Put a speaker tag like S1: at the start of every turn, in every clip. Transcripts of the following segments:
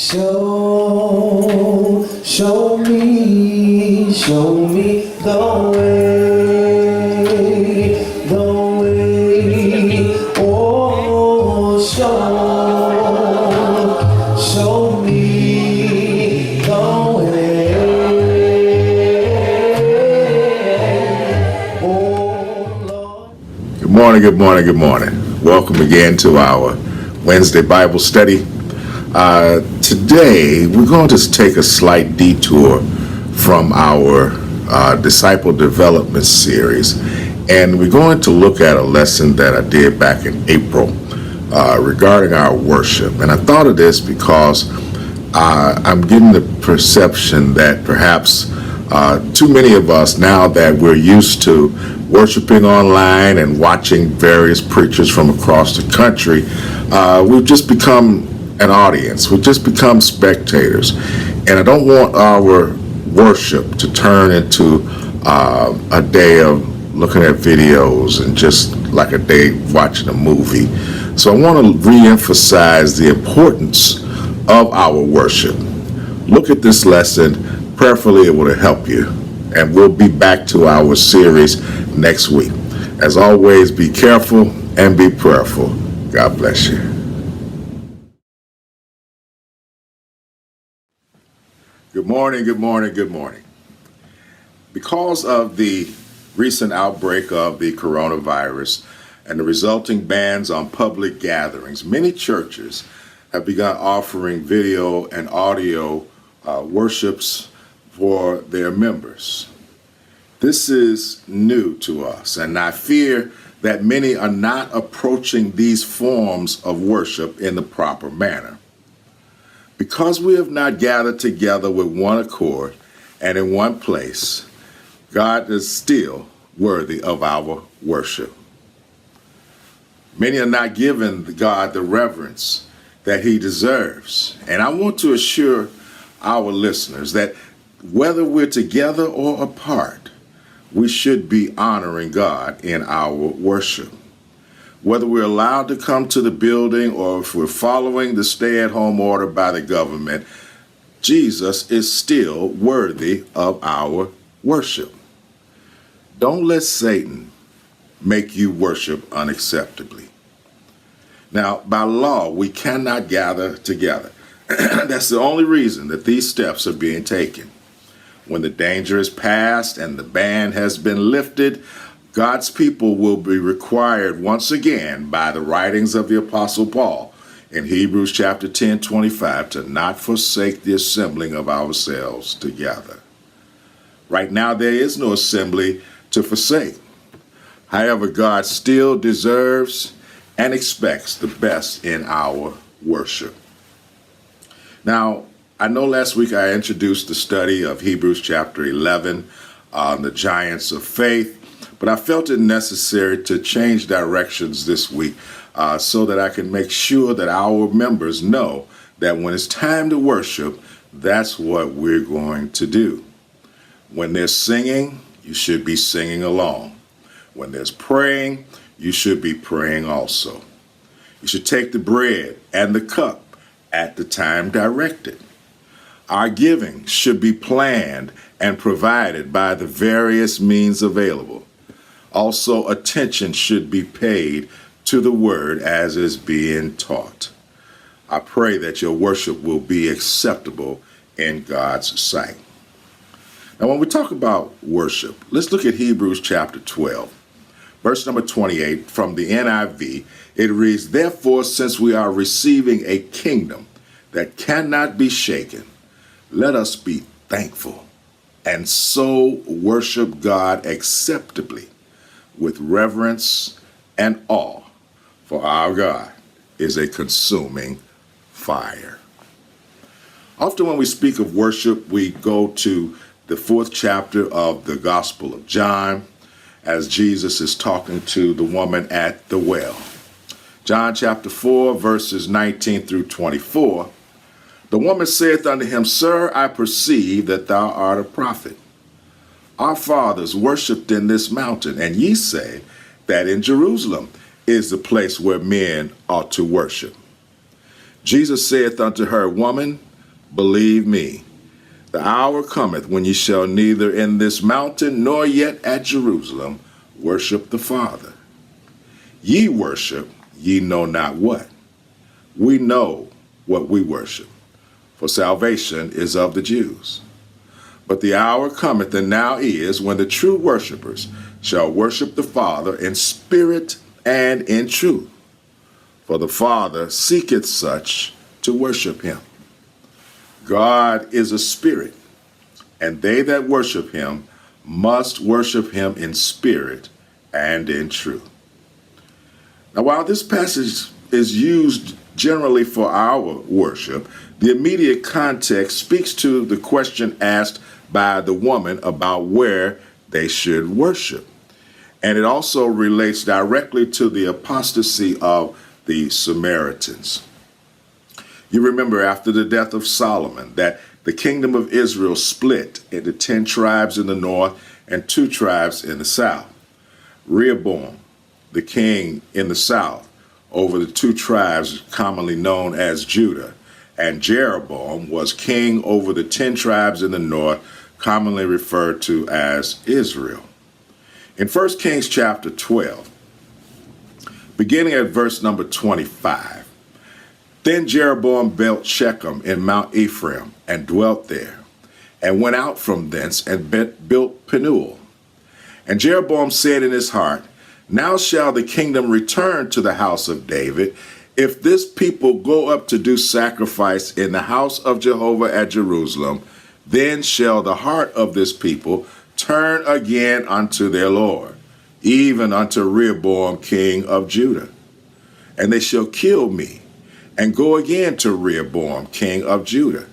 S1: Show me the way, oh, show me the way, oh, Lord.
S2: Good morning. Welcome again to our Wednesday Bible study. Today, we're going to take a slight detour from our disciple development series, and we're going to look at a lesson that I did back in April regarding our worship. And I thought of this because I'm getting the perception that perhaps too many of us, now that we're used to worshiping online and watching various preachers from across the country, we've just become an audience. We've just become spectators. And I don't want our worship to turn into a day of looking at videos and just like a day watching a movie. So I want to re-emphasize the importance of our worship. Look at this lesson. Prayerfully, it will help you. And we'll be back to our series next week. As always, be careful and be prayerful. God bless you. Good morning. Because of the recent outbreak of the coronavirus and the resulting bans on public gatherings, many churches have begun offering video and audio worships for their members. This is new to us, and I fear that many are not approaching these forms of worship in the proper manner. Because we have not gathered together with one accord and in one place, God is still worthy of our worship. Many are not giving God the reverence that he deserves. And I want to assure our listeners that whether we're together or apart, we should be honoring God in our worship. Whether we're allowed to come to the building or if we're following the stay-at-home order by the government, Jesus is still worthy of our worship. Don't let Satan make you worship unacceptably. Now, by law, we cannot gather together. That's the only reason that these steps are being taken. When the danger is past and the ban has been lifted, God's people will be required once again by the writings of the Apostle Paul in Hebrews chapter 10:25 to not forsake the assembling of ourselves together. Right now, there is no assembly to forsake. However, God still deserves and expects the best in our worship. Now, I know last week I introduced the study of Hebrews chapter 11 on the giants of faith, but I felt it necessary to change directions this week so that I can make sure that our members know that when it's time to worship, that's what we're going to do. When there's singing, you should be singing along. When there's praying, you should be praying also. You should take the bread and the cup at the time directed. Our giving should be planned and provided by the various means available. Also, attention should be paid to the word as is being taught. I pray that your worship will be acceptable in God's sight. Now, when we talk about worship, let's look at Hebrews chapter 12, verse number 28 from the NIV. It reads, "Therefore, since we are receiving a kingdom that cannot be shaken, let us be thankful and so worship God acceptably with reverence and awe, for our God is a consuming fire." Often when we speak of worship, we go to the 4th chapter of the Gospel of John as Jesus is talking to the woman at the well. John chapter 4, verses 19 through 24. "The woman saith unto him, Sir, I perceive that thou art a prophet. Our fathers worshipped in this mountain, and ye say that in Jerusalem is the place where men ought to worship. Jesus saith unto her, Woman, believe me, the hour cometh when ye shall neither in this mountain nor yet at Jerusalem worship the Father. Ye worship, ye know not what. We know what we worship, for salvation is of the Jews. But the hour cometh, and now is, when the true worshipers shall worship the Father in spirit and in truth. For the Father seeketh such to worship him. God is a spirit, and they that worship him must worship him in spirit and in truth. Now, while this passage is used generally for our worship, the immediate context speaks to the question asked by the woman about where they should worship. And it also relates directly to the apostasy of the Samaritans. You remember after the death of Solomon that the kingdom of Israel split into 10 tribes in the north and 2 tribes in the south. Rehoboam, the king in the south, over the 2 tribes commonly known as Judah, and Jeroboam was king over the 10 tribes in the north, commonly referred to as Israel. In 1 Kings chapter 12, beginning at verse number 25, then Jeroboam built Shechem in Mount Ephraim and dwelt there, and went out from thence and built Penuel. And Jeroboam said in his heart, now shall the kingdom return to the house of David, if this people go up to do sacrifice in the house of Jehovah at Jerusalem. Then shall the heart of this people turn again unto their Lord, even unto Rehoboam king of Judah. And they shall kill me, and go again to Rehoboam king of Judah.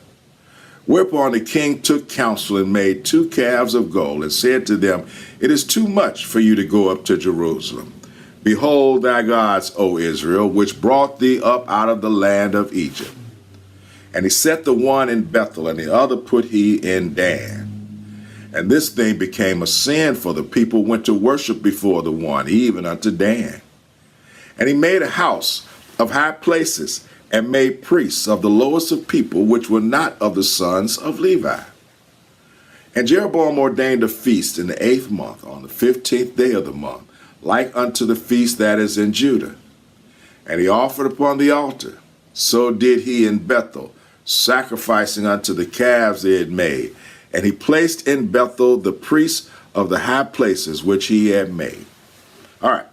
S2: Whereupon the king took counsel and made 2 calves of gold, and said to them, it is too much for you to go up to Jerusalem. Behold thy gods, O Israel, which brought thee up out of the land of Egypt. And he set the one in Bethel, and the other put he in Dan. And this thing became a sin, for the people went to worship before the one, even unto Dan. And he made a house of high places, and made priests of the lowest of people, which were not of the sons of Levi. And Jeroboam ordained a feast in the 8th month, on the 15th day of the month, like unto the feast that is in Judah. And he offered upon the altar. So did he in Bethel, sacrificing unto the calves they had made. And he placed in Bethel the priests of the high places which he had made. All right.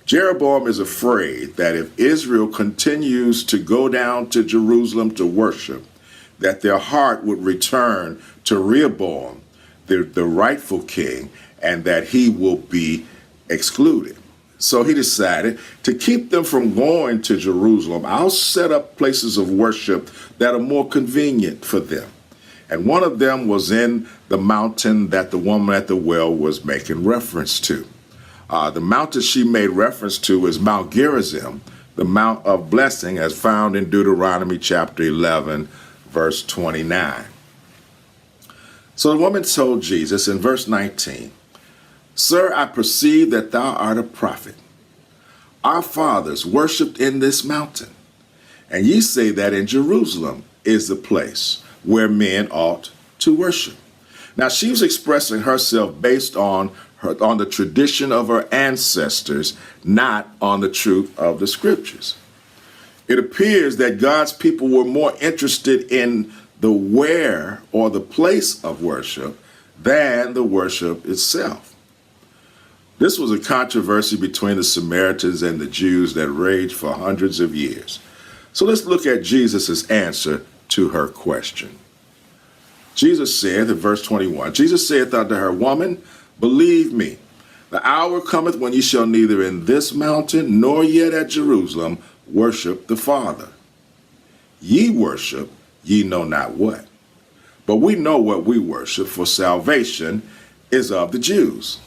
S2: Jeroboam is afraid that if Israel continues to go down to Jerusalem to worship, that their heart would return to Rehoboam, the rightful king, and that he will be excluded. So he decided to keep them from going to Jerusalem. I'll set up places of worship that are more convenient for them. And one of them was in the mountain that the woman at the well was making reference to. The mountain she made reference to is Mount Gerizim, the Mount of Blessing, as found in Deuteronomy chapter 11, verse 29. So the woman told Jesus in verse 19, Sir, I perceive that thou art a prophet. Our fathers worshipped in this mountain, and ye say that in Jerusalem is the place where men ought to worship. Now she was expressing herself based on the tradition of her ancestors, not on the truth of the scriptures. It appears that God's people were more interested in the where or the place of worship than the worship itself. This was a controversy between the Samaritans and the Jews that raged for hundreds of years. So let's look at Jesus' answer to her question. Jesus said in verse 21, Jesus saith unto her, Woman, believe me, the hour cometh when ye shall neither in this mountain nor yet at Jerusalem worship the Father. Ye worship, ye know not what. But we know what we worship, for salvation is of the Jews.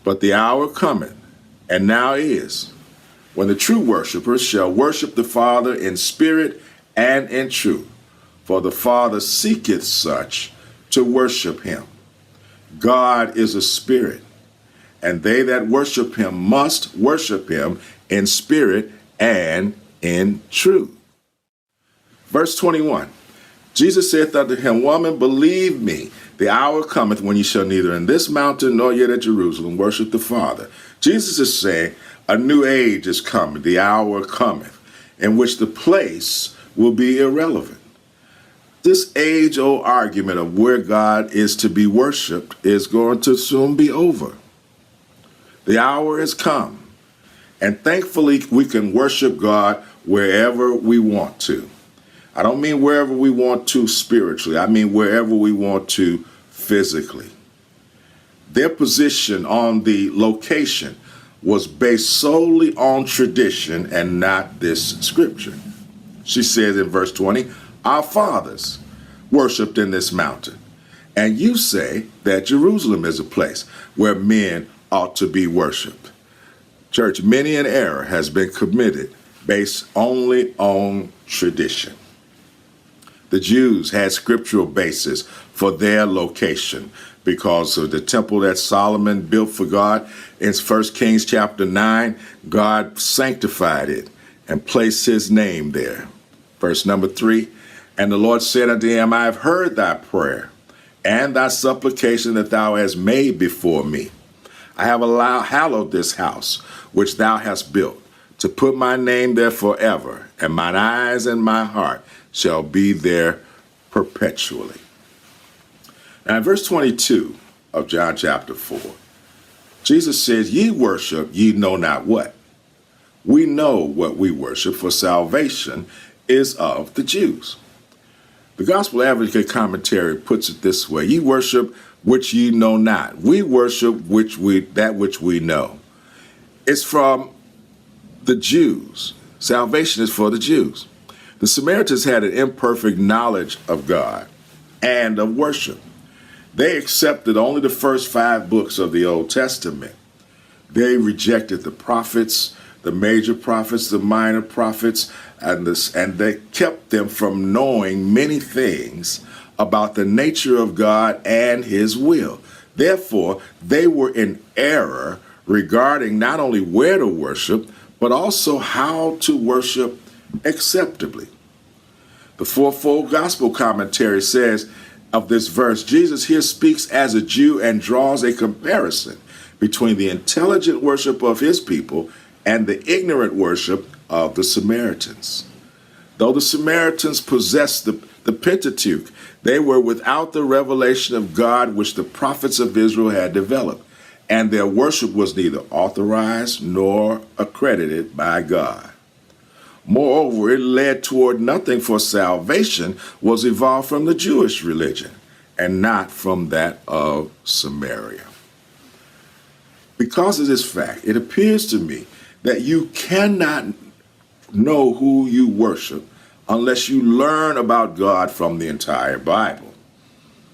S2: But the hour cometh, and now is, when the true worshipers shall worship the Father in spirit and in truth. For the Father seeketh such to worship him. God is a spirit, and they that worship him must worship him in spirit and in truth. Verse 21, Jesus saith unto him, Woman, believe me, the hour cometh when ye shall neither in this mountain nor yet at Jerusalem worship the Father. Jesus is saying a new age is coming, the hour cometh, in which the place will be irrelevant. This age-old argument of where God is to be worshiped is going to soon be over. The hour has come, and thankfully we can worship God wherever we want to. I don't mean wherever we want to spiritually. I mean wherever we want to physically. Their position on the location was based solely on tradition and not this scripture. She says in verse 20, Our fathers worshiped in this mountain, and you say that Jerusalem is a place where men ought to be worshiped. Church, many an error has been committed based only on tradition. The Jews had scriptural basis for their location because of the temple that Solomon built for God. In 1 Kings chapter 9, God sanctified it and placed his name there. Verse number 3, And the Lord said unto him, I have heard thy prayer and thy supplication that thou hast made before me. I have hallowed this house which thou hast built, to put my name there forever, and mine eyes and my heart shall be there perpetually. Now in verse 22 of John chapter 4, Jesus says, Ye worship, ye know not what. We know what we worship, for salvation is of the Jews. The Gospel Advocate commentary puts it this way: Ye worship which ye know not. We worship that which we know. It's from the Jews. Salvation is for the Jews. The Samaritans had an imperfect knowledge of God and of worship. They accepted only the first 5 books of the Old Testament. They rejected the prophets, the major prophets, the minor prophets, and they kept them from knowing many things about the nature of God and his will. Therefore, they were in error regarding not only where to worship, but also how to worship acceptably. The fourfold gospel commentary says of this verse, Jesus here speaks as a Jew and draws a comparison between the intelligent worship of his people and the ignorant worship of the Samaritans. Though the Samaritans possessed the Pentateuch, they were without the revelation of God which the prophets of Israel had developed, and their worship was neither authorized nor accredited by God. Moreover, it led toward nothing, for salvation was evolved from the Jewish religion and not from that of Samaria. Because of this fact, it appears to me that you cannot know who you worship unless you learn about God from the entire Bible.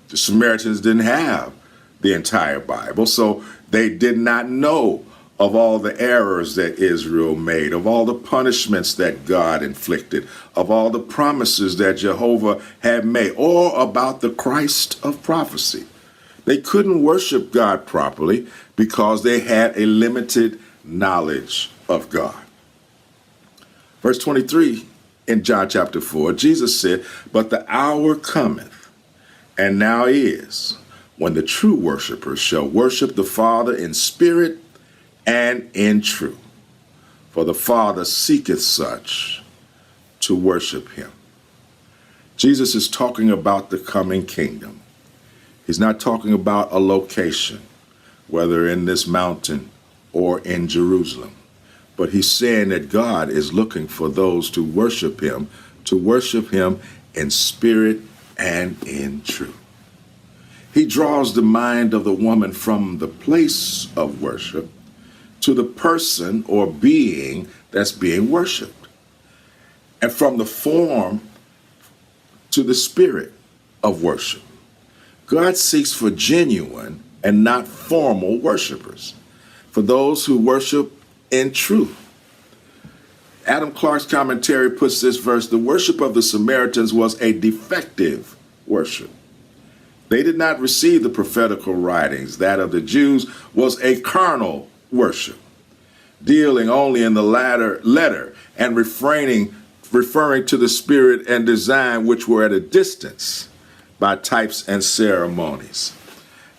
S2: The Samaritans didn't have the entire Bible, so they did not know of all the errors that Israel made, of all the punishments that God inflicted, of all the promises that Jehovah had made, or about the Christ of prophecy. They couldn't worship God properly because they had a limited knowledge of God. Verse 23 in John chapter 4, Jesus said, But the hour cometh, and now is, when the true worshipers shall worship the Father in spirit and in truth. For the Father seeketh such to worship him. Jesus is talking about the coming kingdom. He's not talking about a location, whether in this mountain or in Jerusalem. But he's saying that God is looking for those to worship him in spirit and in truth. He draws the mind of the woman from the place of worship to the person or being that's being worshiped, and from the form to the spirit of worship. God seeks for genuine and not formal worshipers, for those who worship in truth. Adam Clark's commentary puts this verse: the worship of the Samaritans was a defective worship. They did not receive the prophetical writings. That of the Jews was a carnal worship, dealing only in the letter and refraining referring to the spirit and design which were at a distance by types and ceremonies.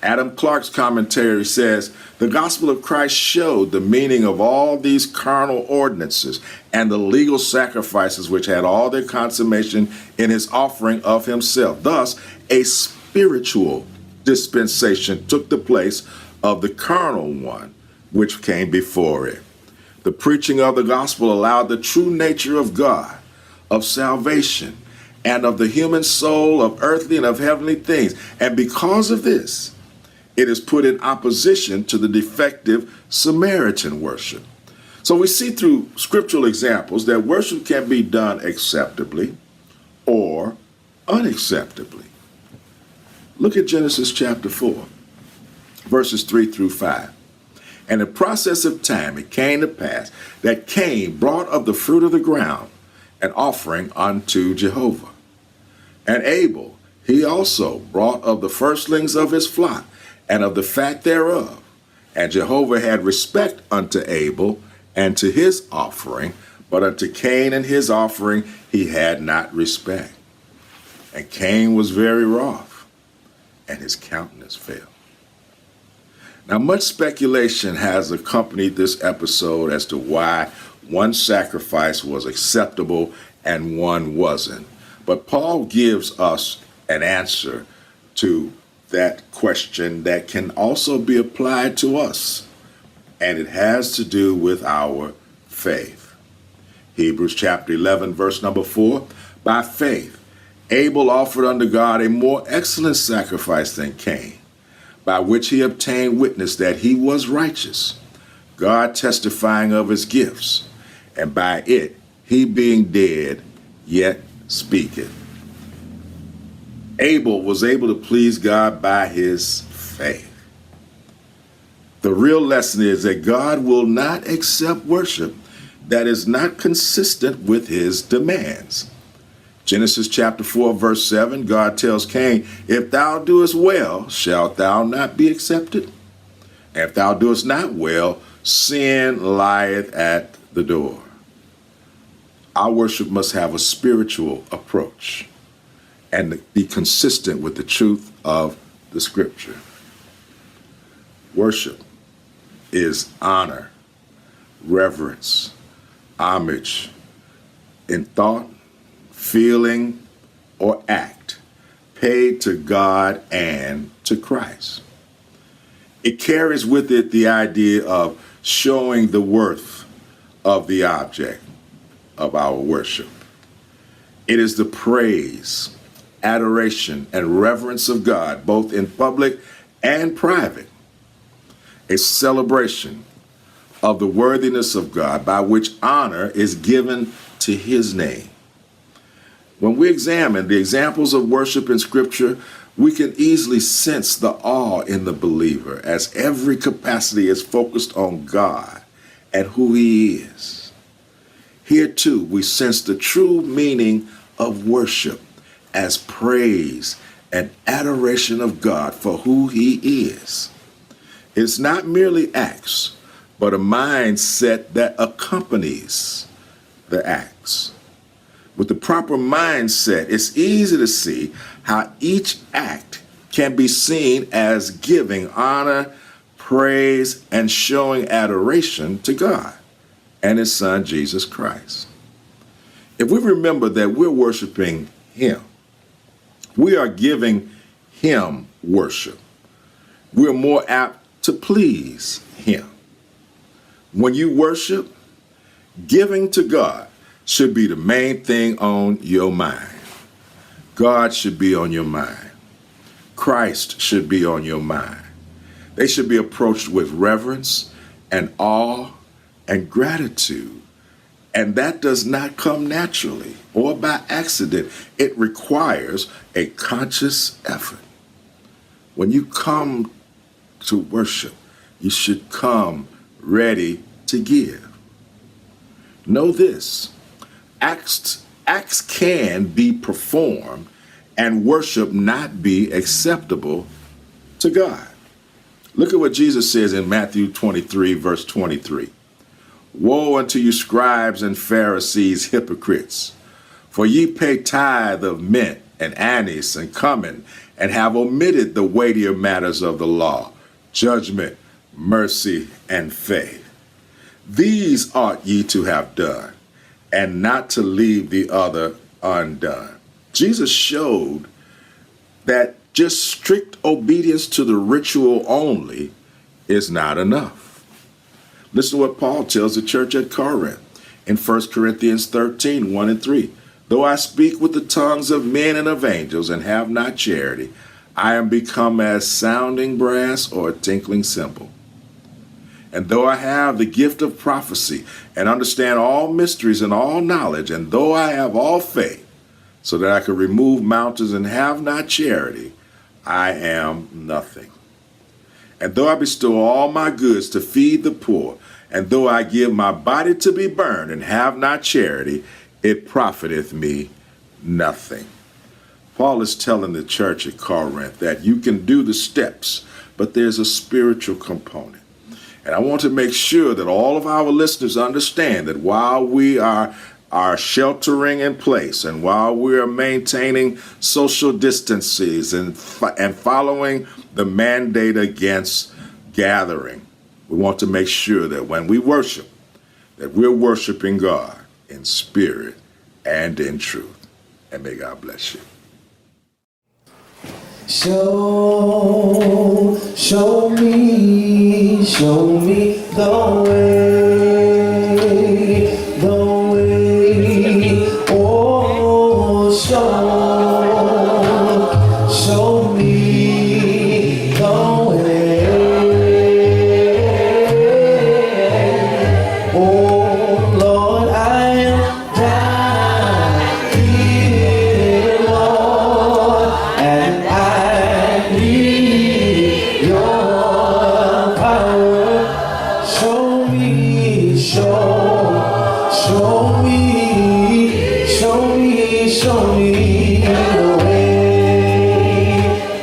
S2: Adam Clarke's commentary says, the gospel of Christ showed the meaning of all these carnal ordinances and the legal sacrifices which had all their consummation in his offering of himself. Thus, a spiritual dispensation took the place of the carnal one which came before it. The preaching of the gospel allowed the true nature of God, of salvation, and of the human soul, of earthly and of heavenly things. And because of this, it is put in opposition to the defective Samaritan worship. So we see through scriptural examples that worship can be done acceptably or unacceptably. Look at Genesis chapter 4, verses 3 through 5. And in the process of time it came to pass that Cain brought of the fruit of the ground an offering unto Jehovah. And Abel, he also brought of the firstlings of his flock and of the fat thereof. And Jehovah had respect unto Abel and to his offering, but unto Cain and his offering he had not respect. And Cain was very wroth, and his countenance fell. Now, much speculation has accompanied this episode as to why one sacrifice was acceptable and one wasn't. But Paul gives us an answer to that question that can also be applied to us, and it has to do with our faith. Hebrews chapter 11, verse number 4, by faith, Abel offered unto God a more excellent sacrifice than Cain, by which he obtained witness that he was righteous, God testifying of his gifts, and by it he being dead yet speaketh. Abel was able to please God by his faith. The real lesson is that God will not accept worship that is not consistent with his demands. Genesis chapter 4, verse 7, God tells Cain, if thou doest well, shalt thou not be accepted? And if thou doest not well, sin lieth at the door. Our worship must have a spiritual approach and be consistent with the truth of the scripture. Worship is honor, reverence, homage in thought, feeling, or act paid to God and to Christ. It carries with it the idea of showing the worth of the object of our worship. It is the praise, adoration, and reverence of God, both in public and private. A celebration of the worthiness of God by which honor is given to his name. When we examine the examples of worship in Scripture, we can easily sense the awe in the believer as every capacity is focused on God and who he is. Here too, we sense the true meaning of worship as praise and adoration of God for who he is. It's not merely acts, but a mindset that accompanies the acts. With the proper mindset, it's easy to see how each act can be seen as giving honor, praise, and showing adoration to God and his son, Jesus Christ. If we remember that we're worshiping him, we are giving him worship. We're more apt to please him. When you worship, giving to God should be the main thing on your mind. God should be on your mind. Christ should be on your mind. They should be approached with reverence and awe and gratitude. And that does not come naturally or by accident. It requires a conscious effort. When you come to worship, you should come ready to give. Know this, acts can be performed and worship not be acceptable to God. Look at what Jesus says in Matthew 23, verse 23. Woe unto you, scribes and Pharisees, hypocrites! For ye pay tithe of mint and anise and cumin, and have omitted the weightier matters of the law, judgment, mercy, and faith. These ought ye to have done, and not to leave the other undone. Jesus showed that just strict obedience to the ritual only is not enough. Listen to what Paul tells the church at Corinth in 1 Corinthians 13, 1 and 3. Though I speak with the tongues of men and of angels and have not charity, I am become as sounding brass or a tinkling cymbal. And though I have the gift of prophecy and understand all mysteries and all knowledge, and though I have all faith, so that I could remove mountains and have not charity, I am nothing. And though I bestow all my goods to feed the poor, and though I give my body to be burned and have not charity, it profiteth me nothing. Paul is telling the church at Corinth that you can do the steps, but there's a spiritual component. And I want to make sure that all of our listeners understand that while we are sheltering in place, and while we are maintaining social distances and following the mandate against gathering, we want to make sure that when we worship, that we're worshiping God in spirit and in truth. And may God bless you.
S1: Show me the way, oh, show me the way, oh, Lord, I am down here, Lord, and I need your power. Show me the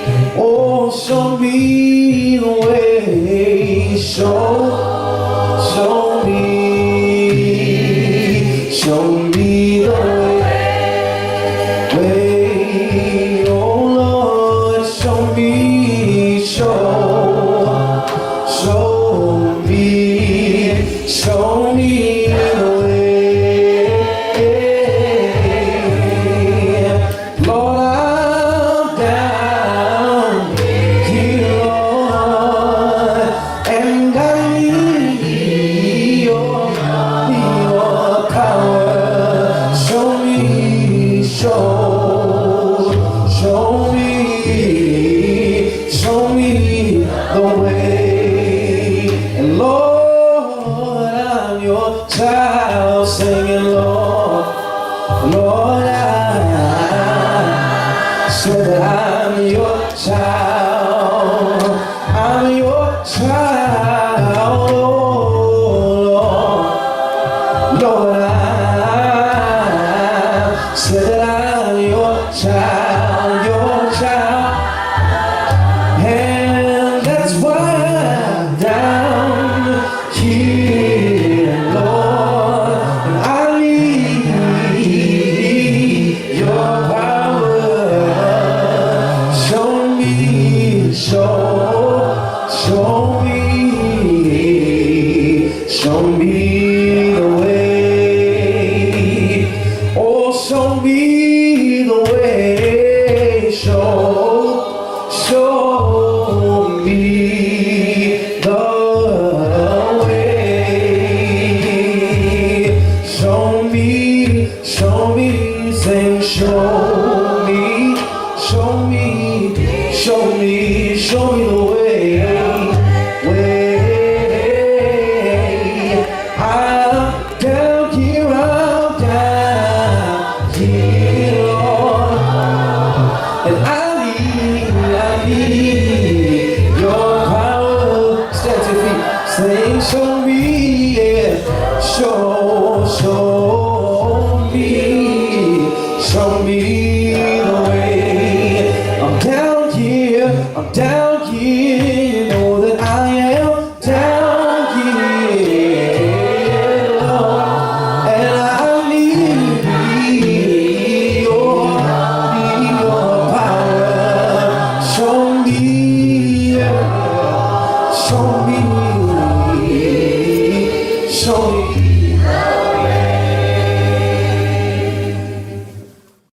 S1: way. Oh, show me the way. Show me the way. Oh Lord, show me the way. Lord, I'm down here, Lord, and I need your power. Show me the way. And Lord, I'm your child singing, Lord, I said that I'm your child, Lord, I said that I'm your child, and that's why I'm down here, Lord, and I need your power. Show me the way. Oh, show me the way. Show me the way. Show me, sing, show me the way. I'm down here, Lord, and I need your power. Stand to your feet, sing, show me, yeah, show me the way. I'm down here, you know that I am down here, Lord, and I need show me